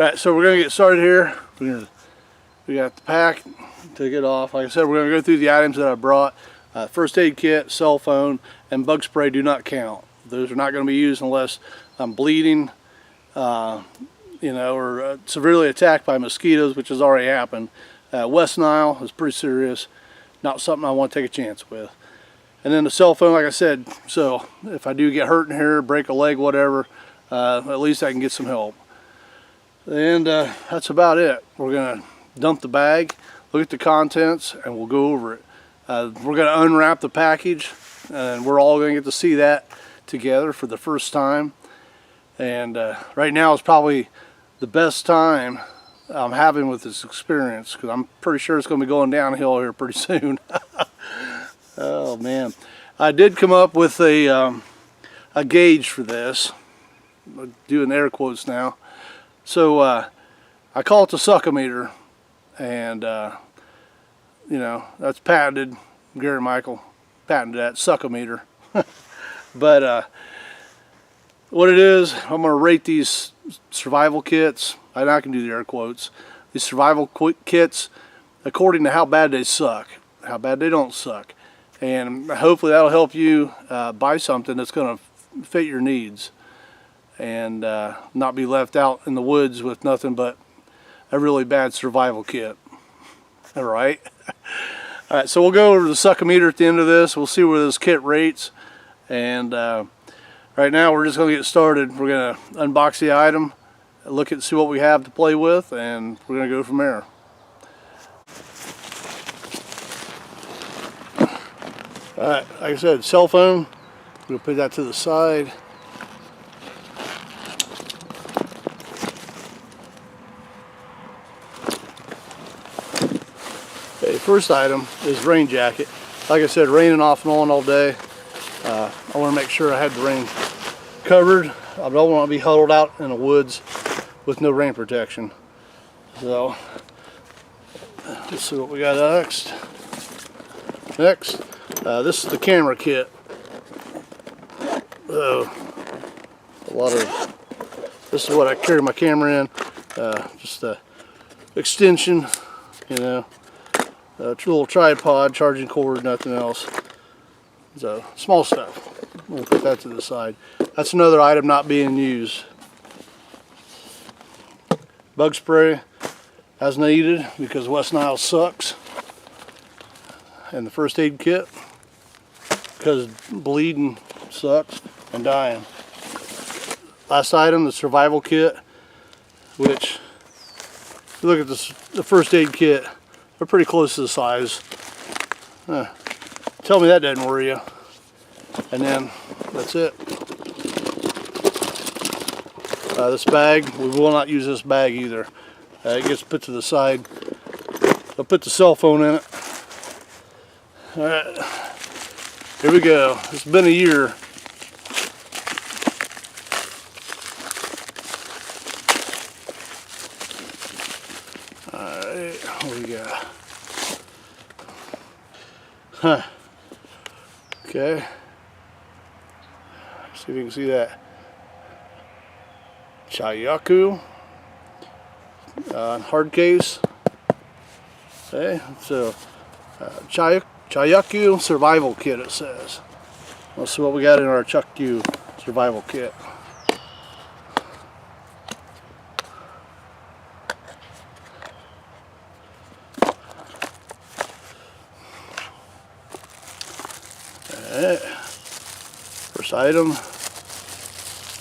Alright, so we're going to get started here. We got the pack to get off. Like I said, we're going to go through the items that I brought. First aid kit, cell phone, and bug spray do not count. Those are not going to be used unless I'm bleeding, or severely attacked by mosquitoes, which has already happened. West Nile is pretty serious. Not something I want to take a chance with. And then the cell phone, like I said, so if I do get hurt in here, break a leg, whatever, at least I can get some help. And that's about it. We're going to dump the bag, look at the contents, and we'll go over it. We're going to unwrap the package, and we're all going to get to see that together for the first time. And right now is probably the best time I'm having with this experience, because I'm pretty sure it's going to be going downhill here pretty soon. Oh man, I did come up with a gauge for this. I'm doing air quotes now. So I call it the suckometer, and that's patented. Gary Michael patented that, suckometer. But what it is, I'm going to rate these survival kits. I can do the air quotes. These survival kits according to how bad they suck, how bad they don't suck. And hopefully that'll help you buy something that's going to fit your needs and not be left out in the woods with nothing but a really bad survival kit. All right. All right, so we'll go over the suckometer at the end of this. We'll see where this kit rates. And right now we're just going to get started. We're going to unbox the item, look at see what we have to play with, and we're going to go from there. Alright, like I said, cell phone, we'll put that to the side. Okay, first item is rain jacket. Like I said, raining off and on all day. I want to make sure I have the rain covered. I don't want to be huddled out in the woods with no rain protection. So, let's see what we got next. This is the camera kit. This is what I carry my camera in. Just a extension, a little tripod, charging cord, nothing else. So small stuff. We'll put that to the side. That's another item not being used. Bug spray as needed because West Nile sucks. And the first aid kit because bleeding sucks and dying. Last item, the survival kit, which if you look at this, the first aid kit, they're pretty close to the size. Tell me that doesn't worry you. And then that's it. This bag, we will not use this bag either. It gets put to the side. I'll put the cell phone in it. Alright, here we go. It's been a year. Alright, what do we got? Okay. See if you can see that. Chayaku. Hard case. Okay, so Chayaku survival kit, it says. Let's see what we got in our Chayaku survival kit. Alright. First item.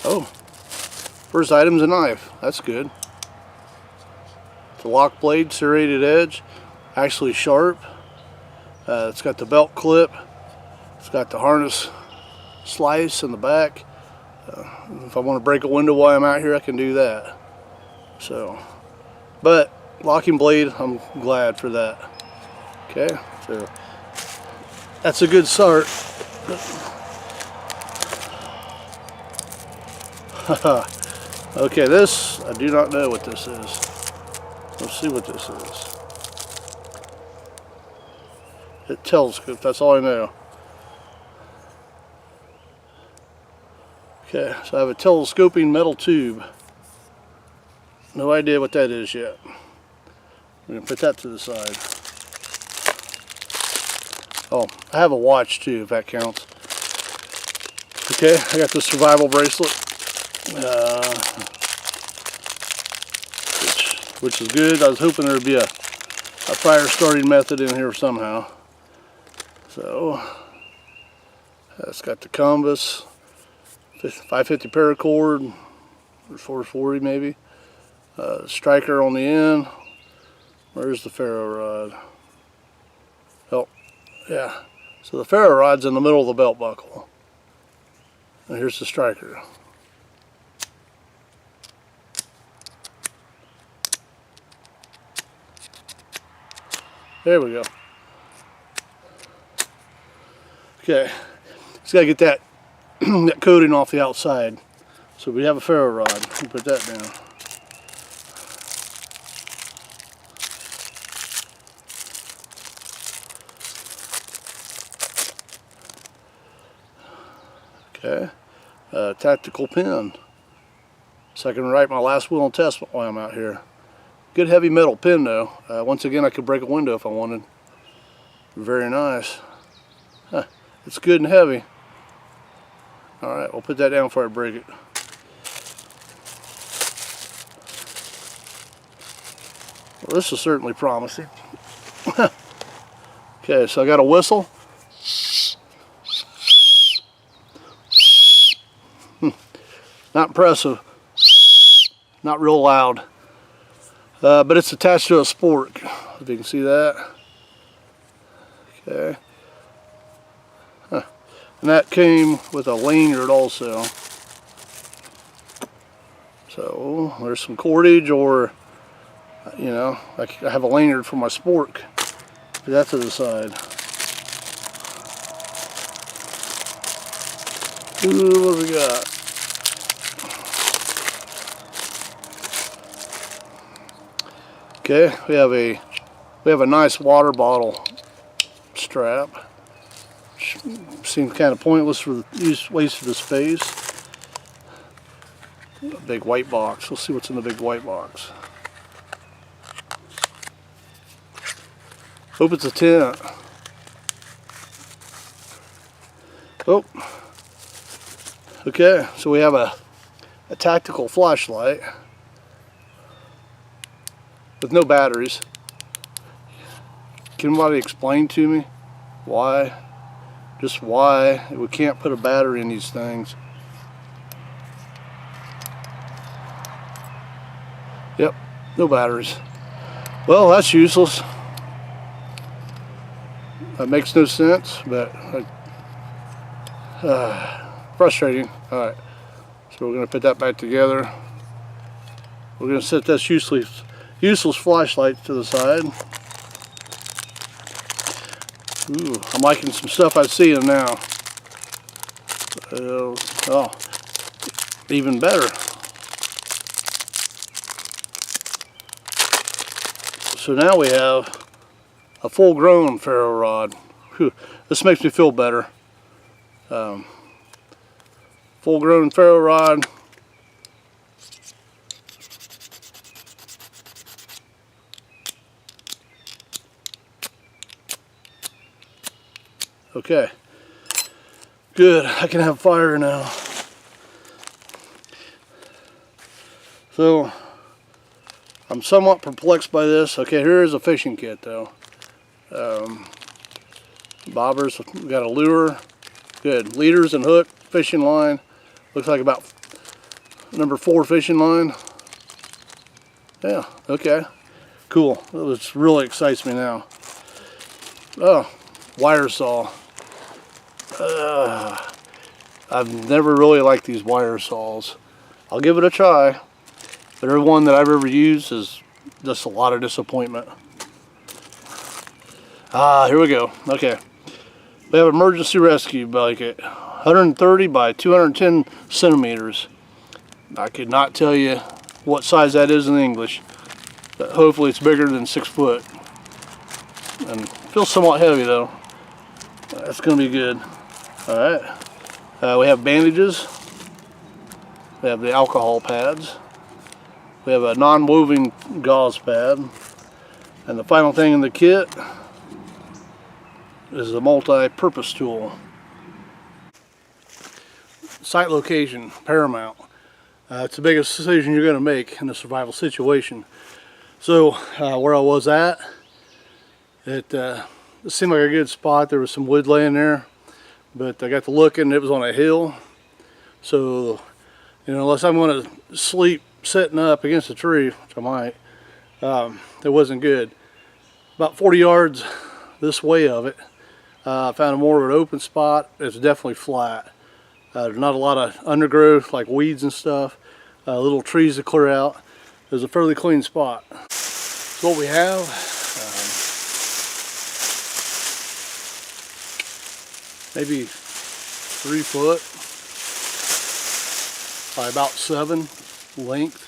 Oh, first item's a knife. That's good. It's a lock blade, serrated edge, actually sharp. It's got the belt clip. It's got the harness slice in the back. If I want to break a window while I'm out here, I can do that. So, but locking blade, I'm glad for that. Okay, so that's a good start. Okay, this, I do not know what this is. Let's see what this is. A telescope, that's all I know. Okay, so I have a telescoping metal tube. No idea what that is yet. I'm gonna put that to the side. Oh, I have a watch too, if that counts. Okay, I got the survival bracelet, which is good. I was hoping there would be a fire starting method in here somehow. So, it's got the compass, 550 paracord, or 440 maybe. Striker on the end. Where's the ferro rod? Oh, yeah. So the ferro rod's in the middle of the belt buckle. And here's the striker. There we go. Okay, just gotta get that that coating off the outside. So we have a ferro rod. We'll put that down. Okay, tactical pin. So I can write my last will and testament while I'm out here. Good heavy metal pin though. Once again, I could break a window if I wanted. Very nice. Huh, it's good and heavy. Alright, we'll put that down before I break it. Well, this is certainly promising. Okay, so I got a whistle. Not impressive. Not real loud. But it's attached to a spork, if you can see that. Okay. Huh. And that came with a lanyard also. So there's some cordage, or, you know, I have a lanyard for my spork. Put that to the side. Ooh, what do we got? Okay, we have a nice water bottle strap. Which seems kind of pointless for the waste of the space. A big white box. Let's see what's in the big white box. Hope it's a tent. Oh. Okay, so we have a tactical flashlight with no batteries. Can anybody explain to me why? Just why we can't put a battery in these things? Yep, no batteries. Well, that's useless. That makes no sense, but frustrating. Alright, so we're going to put that back together. We're going to set this useless flashlight to the side. Ooh, I'm liking some stuff I see in now. Oh, even better. So now we have a full-grown ferro rod. Whew, this makes me feel better. Full-grown ferro rod. Okay, good. I can have fire now. So I'm somewhat perplexed by this. Okay, here is a fishing kit though. Bobbers, we got a lure. Good. Leaders and hook, fishing line. Looks like about number 4 fishing line. Yeah, okay. Cool. This really excites me now. Oh, wire saw. I've never really liked these wire saws. I'll give it a try, but every one that I've ever used is just a lot of disappointment. Here we go. Okay, we have emergency rescue blanket, 130 by 210 centimeters. I could not tell you what size that is in English, but hopefully it's bigger than 6 foot. And feels somewhat heavy though. That's going to be good. Alright. We have bandages. We have the alcohol pads. We have a non-woven gauze pad. And the final thing in the kit is the multi-purpose tool. Site location, paramount. It's the biggest decision you're going to make in a survival situation. So where I was at, it seemed like a good spot. There was some wood laying there, but I got to looking, it was on a hill. So, you know, unless I'm going to sleep sitting up against a tree, which I might, it wasn't good. About 40 yards this way of it, I found more of an open spot. It's definitely flat. There's not a lot of undergrowth like weeds and stuff. Little trees to clear out. There's a fairly clean spot. So what we have, maybe 3 foot by about 7 length.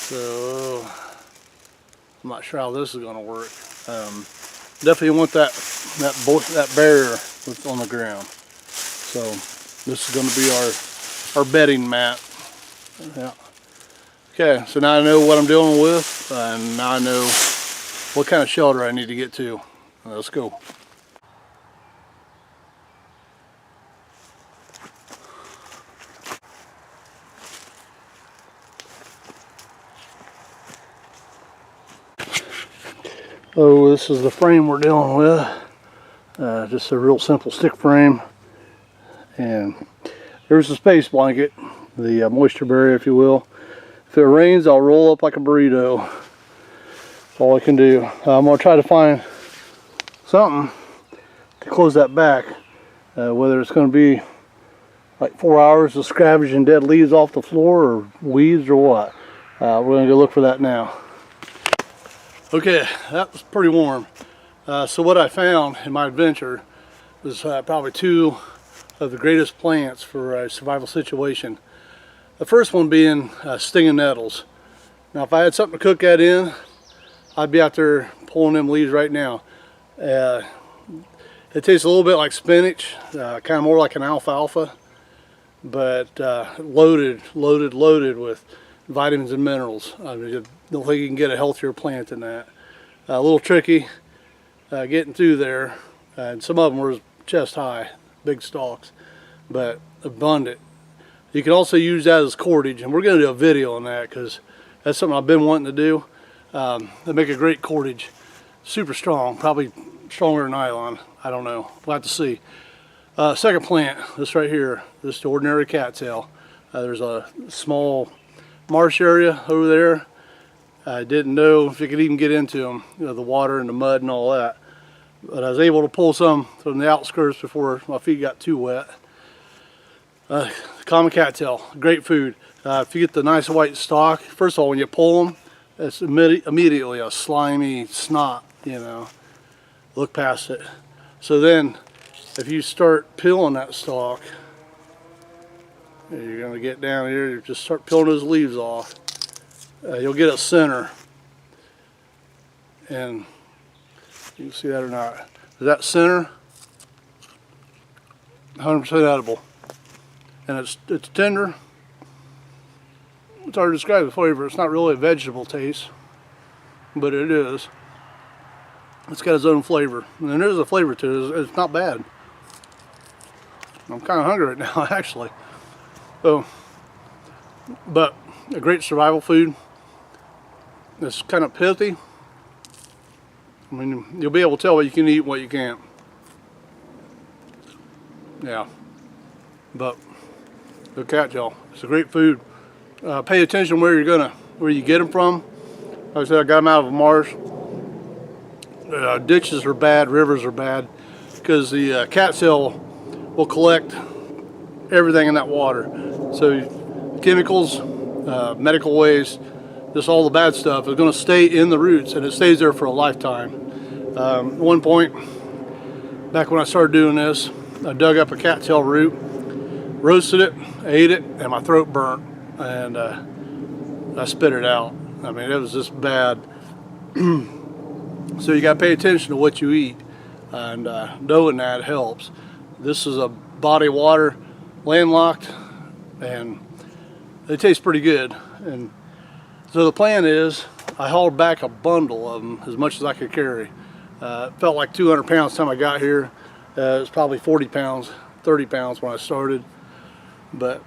So I'm not sure how this is going to work. Definitely want that barrier on the ground. So this is going to be our bedding mat. Yeah. Okay, so now I know what I'm dealing with, and now I know what kind of shelter I need to get to. Let's go. Oh, this is the frame we're dealing with. Just a real simple stick frame. And there's the space blanket, the moisture barrier, if you will. If it rains, I'll roll up like a burrito. That's all I can do. I'm going to try to find something to close that back. Whether it's going to be like 4 hours of scavenging dead leaves off the floor or weeds or what. We're going to go look for that now. Okay, that was pretty warm. So what I found in my adventure was probably 2 of the greatest plants for a survival situation. The first one being stinging nettles. Now if I had something to cook that in, I'd be out there pulling them leaves right now. It tastes a little bit like spinach, kind of more like an alfalfa, but loaded with vitamins and minerals. I mean, I don't think you can get a healthier plant than that. A little tricky getting through there, and some of them were chest high, big stalks, but abundant. You can also use that as cordage, and we're going to do a video on that because that's something I've been wanting to do. They make a great cordage, super strong, probably stronger than nylon. I don't know, we'll have to see. Second plant, this right here, this ordinary cattail. There's a small marsh area over there. I didn't know if you could even get into them, you know, the water and the mud and all that. But I was able to pull some from the outskirts before my feet got too wet. Common cattail, great food. If you get the nice white stalk, first of all, when you pull them, it's immediately a slimy snot, you know. Look past it. So then, if you start peeling that stalk, you're going to get down here, you just start peeling those leaves off. You'll get a center, and you can see that or not. That center, 100% edible, and it's tender. It's hard to describe the flavor. It's not really a vegetable taste, but it is. It's got its own flavor, and there's a flavor to it. It's not bad. I'm kind of hungry right now, actually. So, but a great survival food. It's kind of pithy. I mean, you'll be able to tell what you can eat and what you can't. Yeah. But the cattail, it's a great food. Pay attention where you get them from. Like I said, I got them out of a marsh. Ditches are bad, rivers are bad, because the cattail will collect everything in that water. So chemicals, medical waste, just all the bad stuff is going to stay in the roots, and it stays there for a lifetime. At one point, back when I started doing this, I dug up a cattail root, roasted it, ate it, and my throat burnt, and I spit it out. I mean, it was just bad. So you got to pay attention to what you eat, and knowing that helps. This is a body of water, landlocked, and they taste pretty good. And So the plan is, I hauled back a bundle of them, as much as I could carry. It felt like 200 pounds the time I got here. It was probably 40 pounds, 30 pounds when I started, but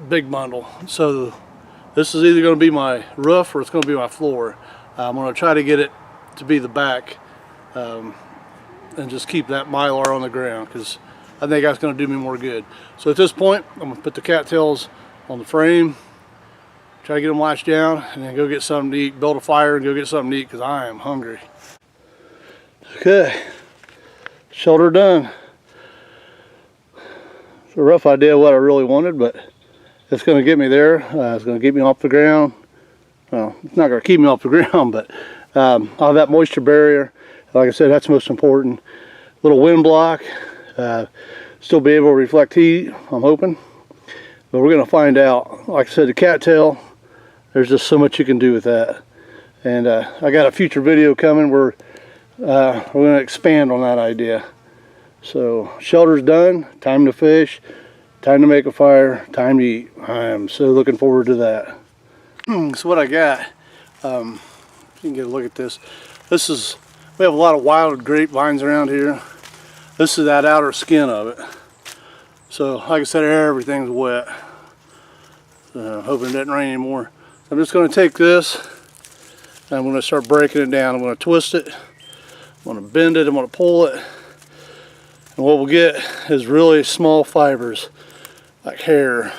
big bundle. So this is either going to be my roof or it's going to be my floor. I'm going to try to get it to be the back and just keep that mylar on the ground, because I think that's going to do me more good. So at this point, I'm going to put the cattails on the frame, try to get them latched down, and then go get something to eat, build a fire and go get something to eat, because I am hungry. Okay, shoulder done. It's a rough idea of what I really wanted, but it's going to get me there. It's going to get me off the ground. Well, it's not going to keep me off the ground, but I'll have that moisture barrier. Like I said, that's most important. Little wind block. Still be able to reflect heat, I'm hoping. But we're going to find out. Like I said, the cattail, there's just so much you can do with that. And I got a future video coming where we're going to expand on that idea. So shelter's done, time to fish, time to make a fire, time to eat. I am so looking forward to that. So what I got, you can get a look at this. We have a lot of wild grapevines around here. This is that outer skin of it. So like I said, everything's wet. Hoping it doesn't rain anymore. I'm just going to take this and I'm going to start breaking it down. I'm going to twist it, I'm going to bend it, I'm going to pull it. And what we'll get is really small fibers, like hair.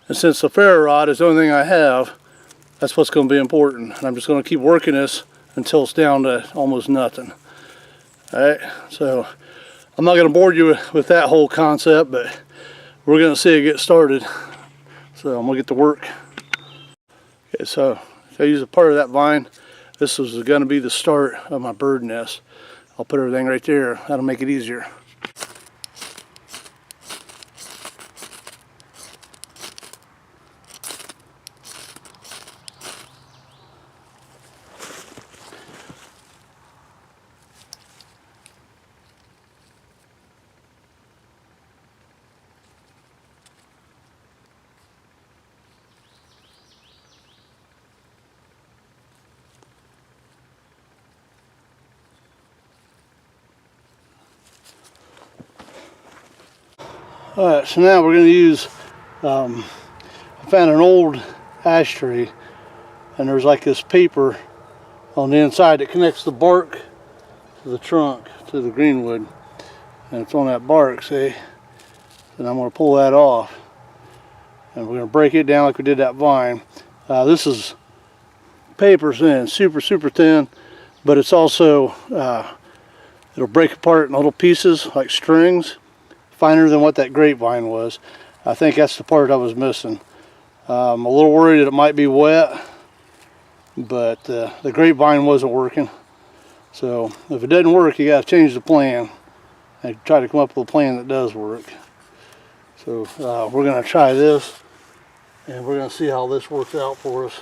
And since the ferro rod is the only thing I have, that's what's going to be important. And I'm just going to keep working this until it's down to almost nothing. Alright, so I'm not going to bore you with that whole concept, but we're going to see it get started. So I'm going to get to work. Okay, so if I use a part of that vine, this is going to be the start of my bird nest. I'll put everything right there. That'll make it easier. Alright, so now we're going to use, I found an old ash tree, and there's like this paper on the inside that connects the bark to the trunk, to the greenwood, and it's on that bark, see? And I'm going to pull that off, and we're going to break it down like we did that vine. This is paper thin, super thin, but it's also, it'll break apart in little pieces like strings. Finer than what that grapevine was. I think that's the part I was missing. I'm a little worried that it might be wet, but the grapevine wasn't working. So if it doesn't work, you got to change the plan and try to come up with a plan that does work. So we're going to try this, and we're going to see how this works out for us.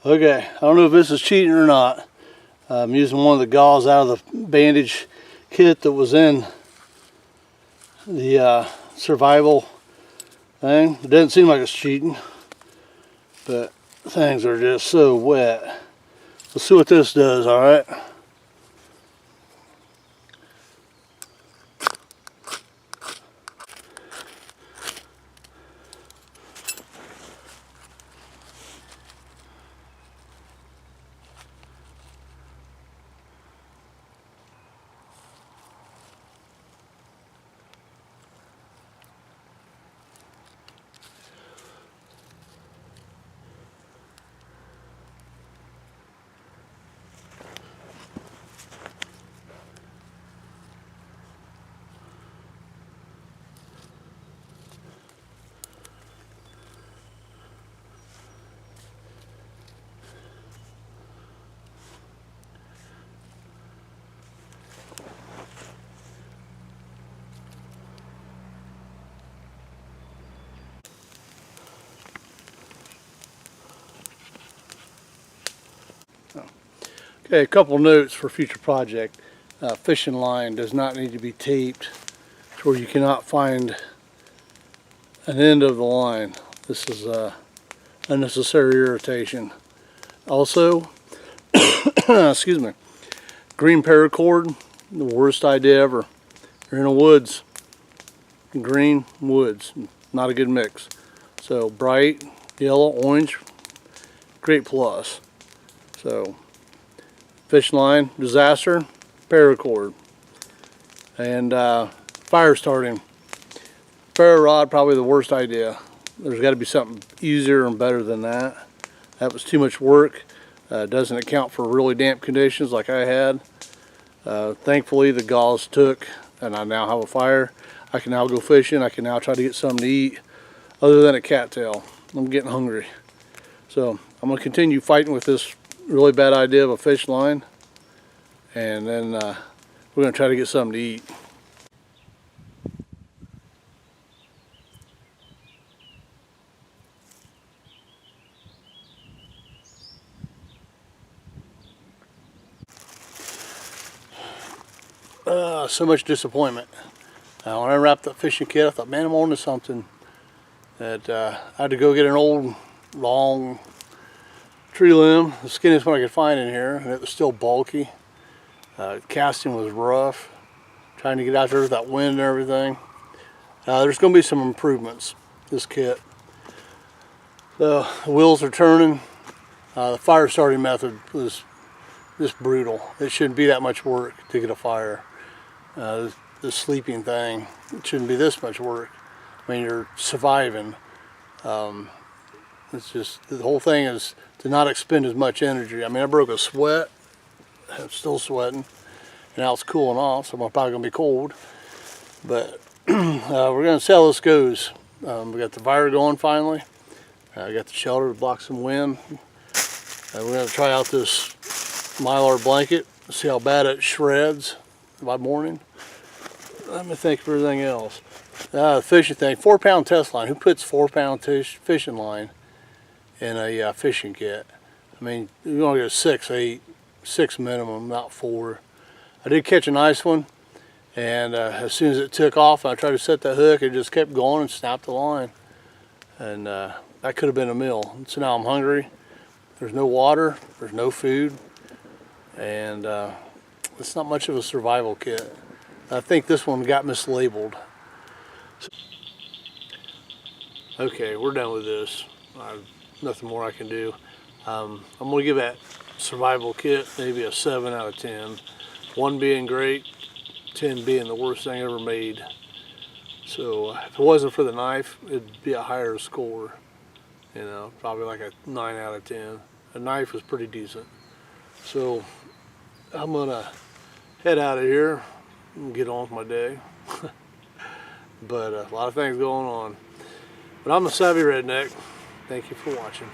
Okay, I don't know if this is cheating or not. I'm using one of the gauze out of the bandage kit that was in the survival thing. It doesn't seem like it's cheating, but things are just so wet. Let's see what this does, all right? Okay, a couple notes for future project. Fishing line does not need to be taped to where you cannot find an end of the line. This is unnecessary irritation. Also, excuse me, green paracord, the worst idea ever. You're in the woods, green woods, not a good mix. So bright yellow, orange, great plus. So fishing line, disaster, paracord. And fire starting. Ferro rod, probably the worst idea. There's got to be something easier and better than that. That was too much work. Doesn't account for really damp conditions like I had. Thankfully the gauze took and I now have a fire. I can now go fishing. I can now try to get something to eat other than a cattail. I'm getting hungry. So I'm going to continue fighting with this really bad idea of a fish line, and then we're going to try to get something to eat. So much disappointment. When I wrapped up fishing kit, I thought, man, I'm on to something. That I had to go get an old, long tree limb, the skinniest one I could find in here, and it was still bulky. Casting was rough. Trying to get out there with that wind and everything. There's going to be some improvements, this kit. The wheels are turning. The fire starting method was just brutal. It shouldn't be that much work to get a fire. The sleeping thing, it shouldn't be this much work. I mean, you're surviving. It's just, the whole thing is to not expend as much energy. I mean, I broke a sweat. I'm still sweating. And now it's cooling off, so I'm probably going to be cold. But we're going to see how this goes. We got the fire going finally. I got the shelter to block some wind. We're going to try out this Mylar blanket, see how bad it shreds by morning. Let me think of everything else. The fishing thing, 4-pound test line. Who puts 4-pound fishing line in a fishing kit? I mean, you're going to get 6, 8, 6 minimum, not 4. I did catch a nice one, and as soon as it took off, I tried to set that hook. It just kept going and snapped the line, and that could have been a meal. So now I'm hungry. There's no water. There's no food, and it's not much of a survival kit. I think this one got mislabeled. Okay, we're done with this. Nothing more I can do. I'm going to give that survival kit maybe a 7 out of 10. 1 being great, 10 being the worst thing ever made. So if it wasn't for the knife, it'd be a higher score. You know, probably like a 9 out of 10. The knife was pretty decent. So I'm going to head out of here and get on with my day. But a lot of things going on. But I'm a savvy redneck. Thank you for watching.